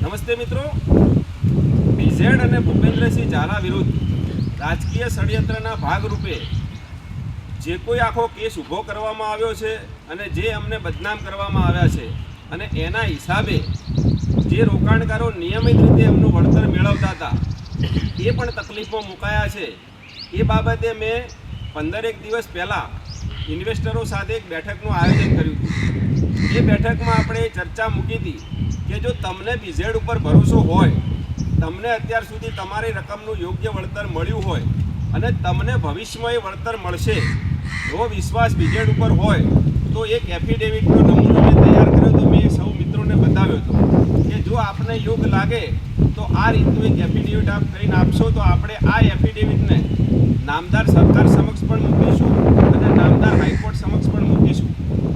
નમસ્તે મિત્રો, બીઝેડ અને ભૂપેન્દ્રસિંહ ઝાલા વિરુદ્ધ રાજકીય ષડયંત્રના ભાગરૂપે જે કોઈ આખો કેસ ઊભો કરવામાં આવ્યો છે અને જે અમને બદનામ કરવામાં આવ્યા છે અને એના હિસાબે જે રોકાણકારો નિયમિત રીતે એમનું વળતર મેળવતા હતા એ પણ તકલીફમાં મુકાયા છે. એ બાબતે મેં 15 દિવસ પહેલાં ઇન્વેસ્ટરો સાથે એક બેઠકનું આયોજન કર્યું હતું. એ બેઠકમાં આપણે ચર્ચા મૂકી હતી કે જો તમને બીઝેડ ઉપર ભરોસો હોય, તમને અત્યાર સુધી તમારી રકમનું યોગ્ય વળતર મળ્યું હોય અને તમને ભવિષ્યમાં એ વળતર મળશે એવો વિશ્વાસ બીઝેડ ઉપર હોય તો એક એફિડેવિટનો નમૂનો મેં તૈયાર કર્યો હતો. મેં સૌ મિત્રોને બતાવ્યો હતો કે જો આપને યોગ્ય લાગે તો આ રીતનું એક એફિડેવિટ આપ કરીને આપશો તો આપણે આ એફિડેવિટને નામદાર સરકાર સમક્ષ પણ મૂકીશું અને નામદાર હાઈકોર્ટ સમક્ષ પણ મૂકીશું,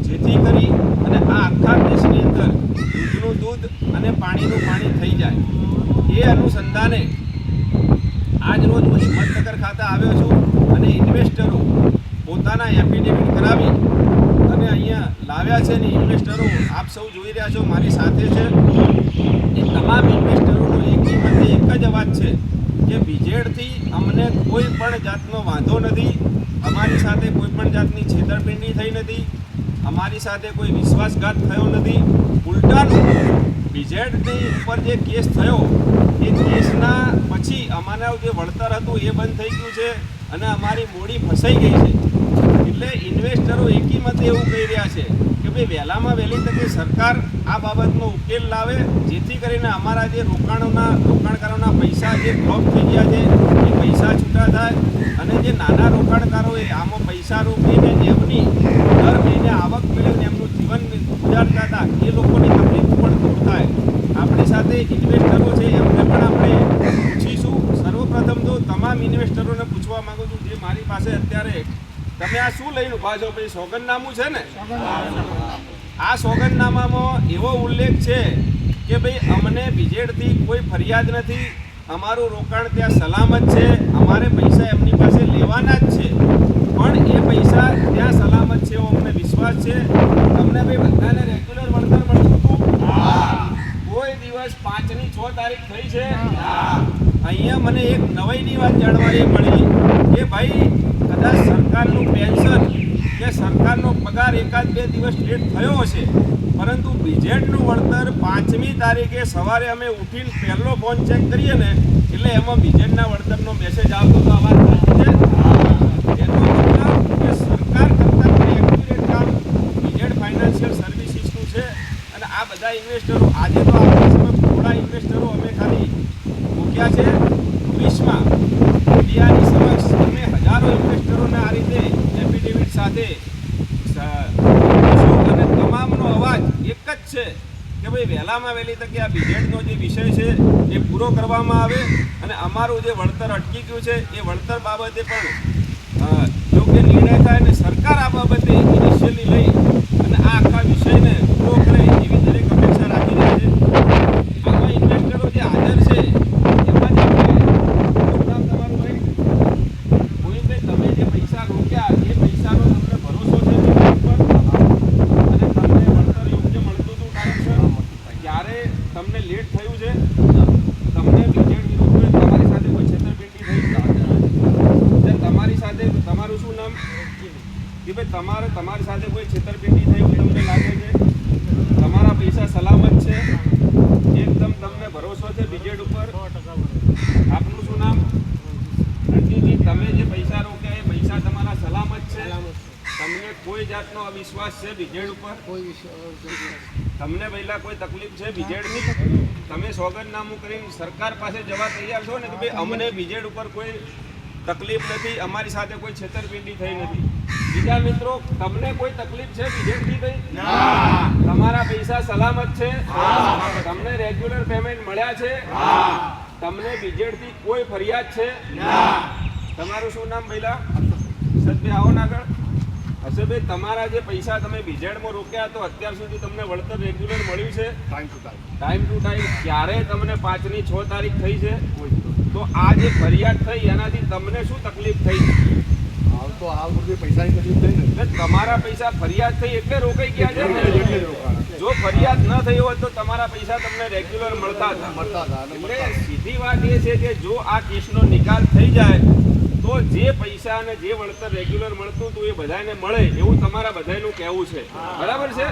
જેથી કરી અને આ આખા દેશની અંદર દૂધનું દૂધ અને પાણીનું પાણી થઈ જાય. એ અનુસંધાને આજ રોજ હું હિંમતનગર ખાતે આવ્યો છું અને ઇન્વેસ્ટરો પોતાના એફિડેવિટ કરાવી અને અહીંયા લાવ્યા છે. ને ઇન્વેસ્ટરો આપ સૌ જોઈ રહ્યા છો મારી સાથે છે. એ તમામ ઇન્વેસ્ટરોનો એક જ અવાજ છે કે બીઝેડથી અમને કોઈ પણ જાતનો વાંધો નથી, અમારી સાથે કોઈ પણ જાતની છેતરપિંડી થઈ નથી, અમારી સાથે કોઈ વિશ્વાસઘાત થયો નથી. ઉલટાનું બીઝેડની ઉપર જે કેસ થયો એ કેસના પછી અમારું જે વળતર હતું એ બંધ થઈ ગયું છે અને અમારી મૂડી ફસાઈ ગઈ છે. એટલે ઇન્વેસ્ટરો એકીમતે એવું કહી રહ્યા છે કે ભાઈ વહેલામાં વહેલી તકે સરકાર આ બાબતનો ઉકેલ લાવે, જેથી કરીને અમારા જે રોકાણકારોના પૈસા જે બ્લોક થઈ ગયા છે એ પૈસા છૂટા થાય અને જે નાના રોકાણકારોએ આમાં પૈસા રોકીને એમની દર મહિને આવક મેળવીને એમનું જીવન ગુજારતા હતા એ લોકોની તકલીફ પણ દૂર થાય. આપણી સાથે ઇન્વેસ્ટરો છે એમને પણ આપણે પૂછીશું. સર્વપ્રથમ તો તમામ ઇન્વેસ્ટરોને પૂછવા માગું છું જે મારી પાસે અત્યારે તમે આ શું લઈને ઉભા છો? ભાઈ સોગંદનામું છે ને? આ સોગંદનામામાં એવો ઉલ્લેખ છે કે ભાઈ અમને બીઝેડથી કોઈ ફરિયાદ નથી, અમારું રોકાણ ત્યાં સલામત છે, અમારે પૈસા એમની પાસે લેવાના જ છે, પણ એ પૈસા ત્યાં સલામત છે એવો અમને વિશ્વાસ છે. તમને ભાઈ બધાને રેગ્યુલર વળતર મળતું હતું? કોઈ દિવસ 5ની 6 તારીખ થઈ છે? અહીંયા મને એક નવાઈની વાત જાણવાની મળી કે ભાઈ કદાચ સરકારનું પેન્શન કે સરકારનો પગાર 1-2 દિવસ લેટ થયો હશે, પરંતુ બીઝેડનું વળતર 5મી તારીખે સવારે અમે ઉઠીને પહેલો ફોન ચેક કરીએ ને એટલે એમાં બીઝેડના વળતરનો મેસેજ આવતો તો આ વાત છે. એનો મતલબ કે સરકાર કરતાં પણ એક્યુરેટ કામ બીઝેડ ફાઇનાન્શિયલ સર્વિસીસનું છે. અને આ બધા ઇન્વેસ્ટરો આજે તો આપણી સમક્ષ થોડા ઇન્વેસ્ટરો અમે ખાલી મૂક્યા છે 20માં મીડિયાની સમક્ષ અમે હજારો ઇન્વેસ્ટરોને આ રીતે એફિડેવિટ સાથે અને તમામનો અવાજ એક જ છે કે ભાઈ વહેલામાં વહેલી તકે આ બીઝેડનો જે વિષય છે એ પૂરો કરવામાં આવે અને અમારું જે વળતર અટકી ગયું છે એ વળતર બાબતે પણ યોગ્ય નિર્ણય થાય અને સરકાર આ બાબતે ઇનિશિયલી લઈ અને આ આખા વિષયને પૂરો કરે એવી દરેક અપેક્ષા રાખી રહી છે. આમાં ઇન્વેસ્ટરો જે હાજર છે એમાં જ તમારું ભાઈ ગોવિંદભાઈ, તમે જે પૈસા રોક્યા એ પૈસાનો તમને ભરોસો છે અને તમને વળતર યોગ્ય મળતું હતું ટાઈમસર? ક્યારે તમને લેટ થયું છે? તમને બીઝેડ વિરુદ્ધ તમારી સાથે કોઈ છેતરપિંડી થઈ? તમારી સાથે તમારું શું નામ કે ભાઈ તમારી સાથે કોઈ છેતરપિંડી થઈ એવું તમને લાગે છે? તમારા પૈસા સલામત છે? એકદમ તમને ભરોસો છે બીઝેડ ઉપર? આપનું શું નામ? રણજીતજી, તમે જે પૈસા રોક્યા એ પૈસા તમારા સલામત છે? તમને કોઈ જાતનો અવિશ્વાસ છે બીઝેડ ઉપર? તમને પહેલા કોઈ તકલીફ છે બીઝેડની? તમે સોગંદનામું કરીને સરકાર પાસે જવા તૈયાર છો ને કે ભાઈ અમને બીઝેડ ઉપર કોઈ તકલીફ નથી, અમારી સાથે કોઈ છેતરપિંડી થઈ નથી? બીજા મિત્રો, તમને કોઈ તકલીફ છે બીઝેડથી? ભાઈ તમારા પૈસા સલામત છે? તમને રેગ્યુલર પેમેન્ટ મળ્યા છે? તમને બીઝેડથી કોઈ ફરિયાદ છે? તમારું શું નામ પહેલા? સદભાઈ આવો ને આગળ. હર્ષદભાઈ, તમારા જે પૈસા તમે બીઝેડમાં રોક્યા તો અત્યાર સુધી તમને વળતર રેગ્યુલર મળ્યું છે? Time to time. ક્યારે તમને 5ની 6 તારીખ થઈ છે? તો આ જે ફરિયાદ થઈ એનાથી તમને શું તકલીફ થઈ? પૈસાની તકલીફ થઈ ને તમારા પૈસા ફરિયાદ થઈ એટલે રોકાઈ ગયા છે ને? જો ફરિયાદ ન થઈ હોત તો તમારા પૈસા તમને રેગ્યુલર મળતા હતા. એટલે સીધી વાત એ છે કે જો આ કેસનો નિકાલ થઈ જાય તો જે પૈસા અને જે વળતર રેગ્યુલર મળતું હતું એ બધાને મળે એવું તમારા બધાનું કહેવું છે. બરાબર છે?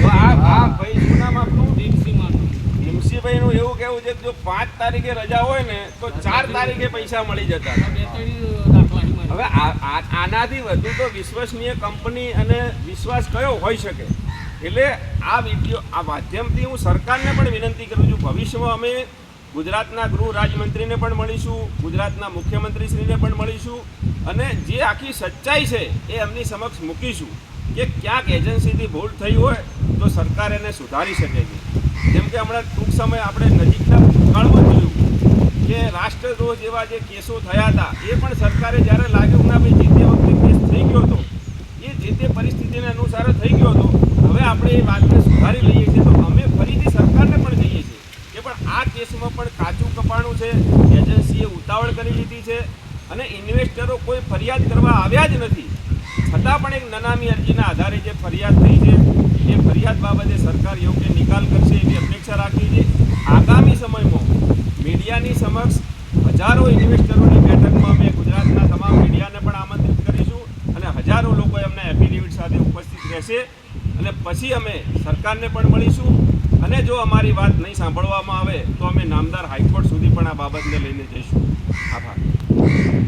તો આ ભાઈ શું નામ આપનું? ભીમસિંહભાઈનું એવું કહેવું છે કે જો 5 તારીખે રજા હોય ને તો 4 તારીખે પૈસા મળી જતા. હવે આનાથી વધુ તો વિશ્વસનીય કંપની અને વિશ્વાસ કયો હોઈ શકે? એટલે આ વિડીયો આ માધ્યમથી હું સરકારને પણ વિનંતી કરું છું, ભવિષ્યમાં અમે ગુજરાતના ગૃહ રાજ્યમંત્રીને પણ મળીશું, ગુજરાતના મુખ્યમંત્રીશ્રીને પણ મળીશું અને જે આખી સચ્ચાઈ છે એ એમની સમક્ષ મૂકીશું કે ક્યાંક એજન્સીથી ભૂલ થઈ હોય તો સરકાર એને સુધારી શકે છે. જેમ કે હમણાં ટૂંક સમય આપણે નજીકના ભૂતકાળમાં જોયું કે રાષ્ટ્રદ્રોહ જેવા જે કેસો થયા હતા એ પણ સરકારે જ્યારે લાગ્યું ના ભાઈ જે તે વખતે કેસ થઈ ગયો હતો એ જે તે પરિસ્થિતિને અનુસાર થઈ ગયો હતો, હવે આપણે એ વાતને સુધારી લઈએ છીએ. તો અમે ફરીથી સરકારને પણ કહીએ છીએ કે પણ આ કેસમાં પણ કાચું કપાણું છે, એજન્સીએ ઉતાવળ કરી લીધી છે અને ઇન્વેસ્ટરો કોઈ ફરિયાદ કરવા આવ્યા જ નથી, છતાં પણ એક નનામી અરજીના આધારે જે ફરિયાદ થઈ છે એ ફરિયાદ બાબતે સરકાર યોગ્ય નિકાલ કરશે એવી અપેક્ષા રાખી છે. આગામી સમયમાં મીડિયાની સમક્ષ હજારો ઇન્વેસ્ટરોની બેઠકમાં અમે ગુજરાતના તમામ મીડિયાને પણ આમંત્રિત કરીશું અને હજારો લોકો એમના એફિડેવિટ સાથે ઉપસ્થિત રહેશે અને પછી અમે સરકારને પણ મળીશું અને જો અમારી વાત નહીં સાંભળવામાં આવે તો અમે નામદાર હાઈકોર્ટ સુધી પણ આ બાબતને લઈને જઈશું. આભાર.